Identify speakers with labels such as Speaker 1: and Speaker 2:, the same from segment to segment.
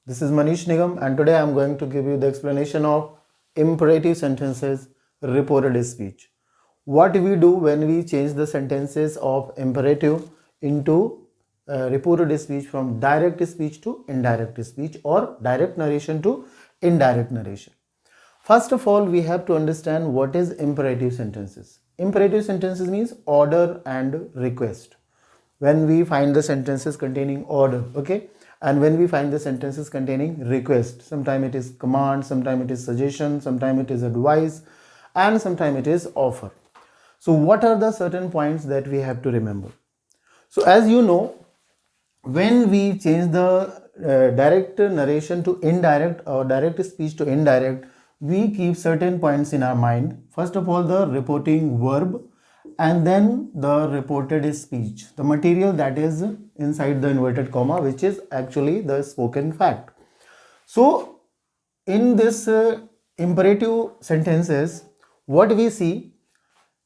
Speaker 1: This is Manish Nigam, and today I am going to give you the explanation of imperative sentences, reported speech. What we do when we change the sentences of imperative into reported speech, from direct speech to indirect speech, or direct narration to indirect narration. First of all, we have to understand what is imperative sentences. Imperative sentences means order and request. When we find the sentences containing order, okay, and when we find the sentences containing request, sometimes it is command, sometimes it is suggestion, sometimes it is advice, and sometimes it is offer. So what are the certain points that we have to remember? So as you know, when we change the direct narration to indirect or direct speech to indirect, we keep certain points in our mind. First of all, the reporting verb, and then the reported speech, the material that is inside the inverted comma, which is actually the spoken fact. So in this imperative sentences, what we see,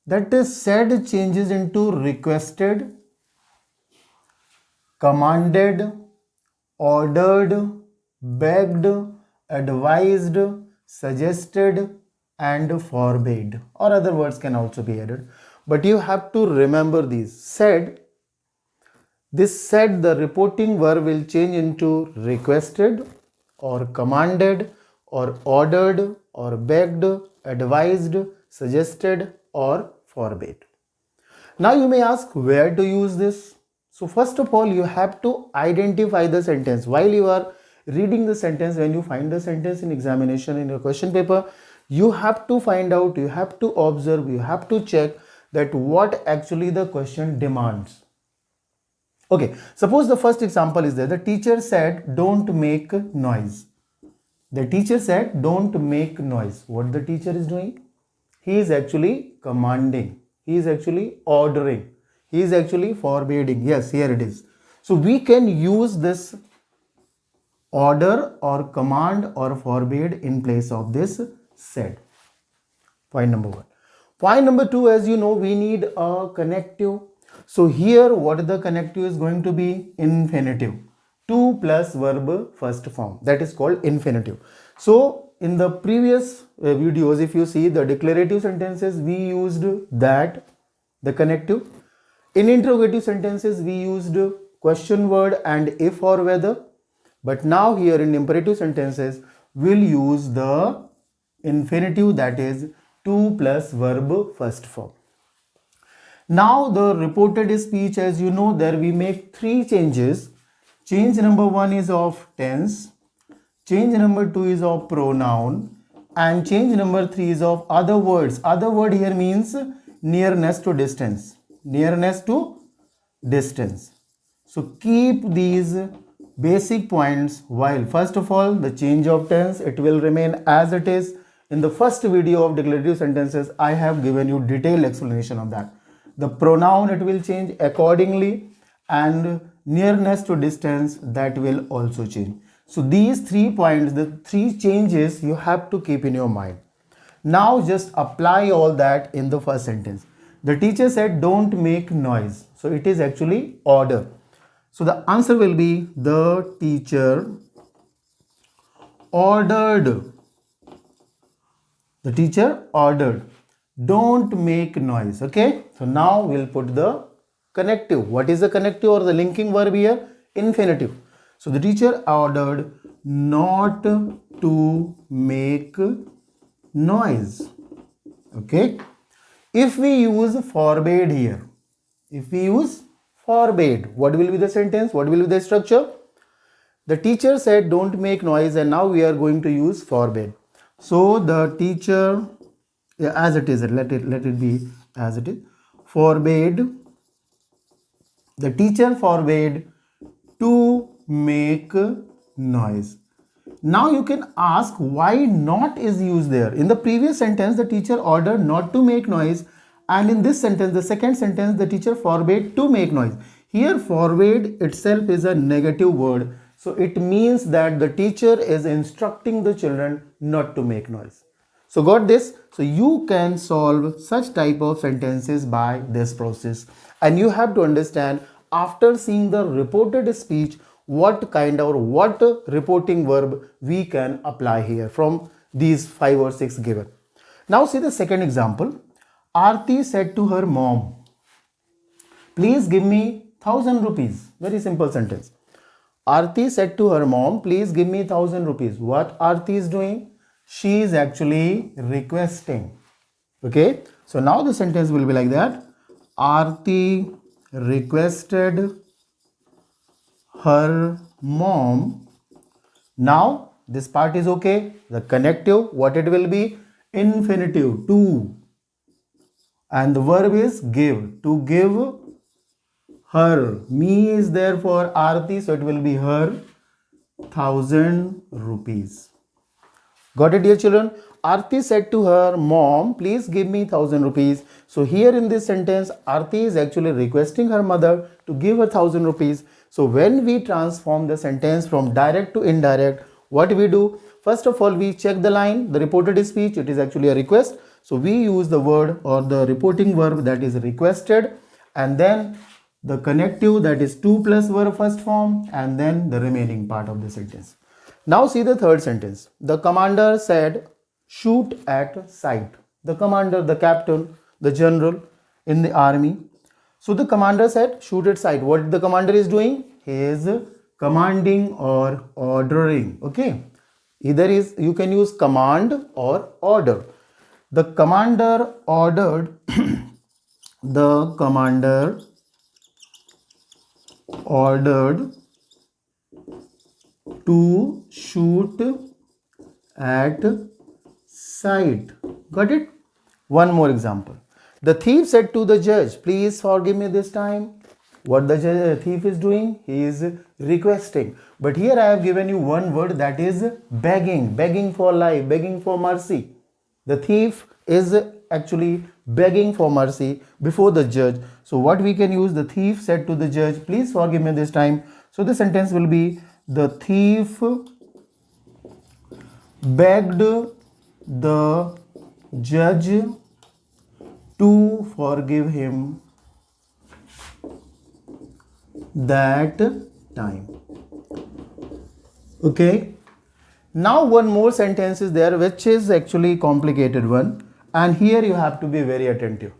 Speaker 1: that is said changes into requested, commanded, ordered, begged, advised, suggested, and forbade, or other words can also be added. But you have to remember these. Said, this said, the reporting verb will change into requested, or commanded, or ordered, or begged, advised, suggested, or forbade. Now you may ask, where to use this? So first of all, you have to identify the sentence. While you are reading the sentence, when you find the sentence in examination in your question paper, you have to find out, you have to observe, you have to check that what actually the question demands. Okay, suppose the first example is there. The teacher said, don't make noise. The teacher said, don't make noise. What the teacher is doing? He is actually commanding. He is actually ordering. He is actually forbidding. Yes, here it is. So we can use this order or command or forbid in place of this said. Point number one. Point number two, as you know, we need a connective. So here what the connective is going to be? Infinitive. To plus verb first form. That is called infinitive. So in the previous videos, if you see the declarative sentences, we used that, the connective. In interrogative sentences, we used question word and if or whether. But now here in imperative sentences, we'll use the infinitive, that is to plus verb first form. Now the reported speech, as you know, there we make three changes. Change number one is of tense, change number two is of pronoun, and change number three is of other words. Other word here means nearness to distance. Nearness to distance. So keep these basic points. While first of all, the change of tense, it will remain as it is. In the first video of declarative sentences, I have given you detailed explanation of that. The pronoun, it will change accordingly, and nearness to distance, that will also change. So these 3 points, the 3 changes you have to keep in your mind. Now just apply all that in the first sentence. The teacher said, don't make noise. So it is actually order. So the answer will be, the teacher ordered. The teacher ordered, don't make noise. Okay. So now we'll put the connective. What is the connective or the linking verb here? Infinitive. So the teacher ordered not to make noise. Okay. If we use forbade here, if we use forbade, what will be the sentence? What will be the structure? The teacher said don't make noise, and now we are going to use forbade. So the teacher, as it is, let it be as it is, forbade, the teacher forbade to make noise. Now you can ask why not is used there. In the previous sentence, the teacher ordered not to make noise, and in this sentence, the second sentence, the teacher forbade to make noise. Here forbade itself is a negative word, so it means that the teacher is instructing the children not to make noise. So got this? So you can solve such type of sentences by this process, and you have to understand, after seeing the reported speech, what kind or what reporting verb we can apply here from these 5 or 6 given. Now see the second example. Aarti said to her mom, please give me 1000 rupees. Very simple sentence. Aarti said to her mom, please give me 1000 rupees. What Aarti is doing? She is actually requesting. Okay. So now the sentence will be like that. Aarti requested her mom. Now this part is okay. The connective, what it will be? Infinitive, to. And the verb is give. To give her. Me is there for Aarti, so it will be her 1000 rupees. Got it, dear children? Aarti said to her mom, please give me 1000 rupees. So here in this sentence, Aarti is actually requesting her mother to give her 1000 rupees. So when we transform the sentence from direct to indirect, what we do? First of all, we check the line, the reported speech, it is actually a request. So we use the word or the reporting verb that is requested, and then the connective, that is to plus verb first form, and then the remaining part of the sentence. Now see the third sentence. The commander said, shoot at sight. The commander, the captain, the general in the army. So the commander said, shoot at sight. What the commander is doing? He is commanding or ordering. Okay. Either is you can use command or order. The commander ordered the commander ordered to shoot at sight. Got it? One more example. The thief said to the judge, please forgive me this time. What the thief is doing? He is requesting. But here I have given you one word, that is begging. Begging for life, begging for mercy. The thief is actually begging for mercy before the judge. So what we can use? The thief said to the judge, please forgive me this time. So the sentence will be, the thief begged the judge to forgive him that time. Okay. Now one more sentence is there which is actually complicated one, and here you have to be very attentive.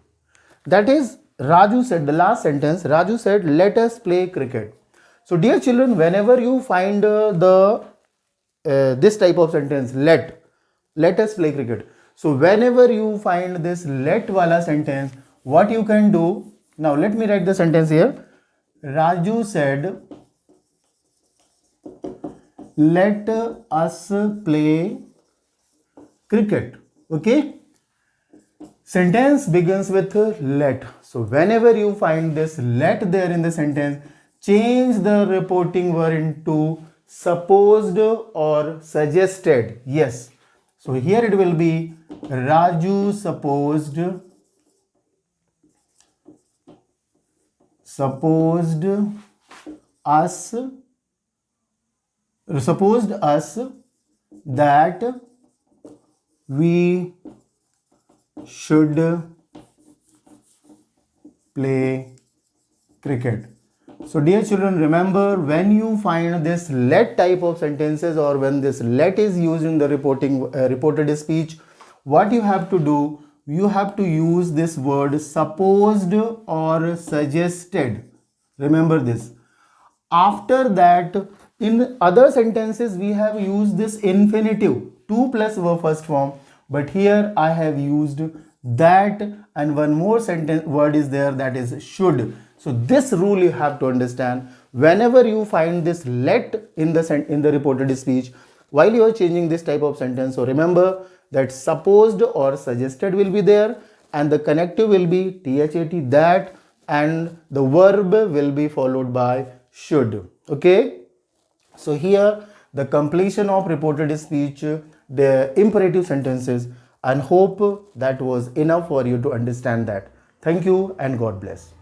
Speaker 1: That is, Raju said, the last sentence, Raju said, let us play cricket. So dear children, whenever you find this type of sentence, let us play cricket. So whenever you find this let wala sentence, what you can do? Now let me write the sentence here. Raju said, let us play cricket. Okay. Sentence begins with let. So whenever you find this let there in the sentence, change the reporting verb into supposed or suggested. Yes. So here it will be, Raju supposed us that we should play cricket. So dear children, remember, when you find this let type of sentences, or when this let is used in the reported speech, what you have to do? You have to use this word supposed or suggested. Remember this. After that, in other sentences, we have used this infinitive, to plus verb first form. But here I have used that, and one more sentence word is there, that is should. So this rule you have to understand. Whenever you find this let in the reported speech, while you are changing this type of sentence, so remember that supposed or suggested will be there, and the connective will be THAT, that, and the verb will be followed by should. Okay. So here the completion of reported speech, the imperative sentences, and hope that was enough for you to understand that. Thank you and God bless.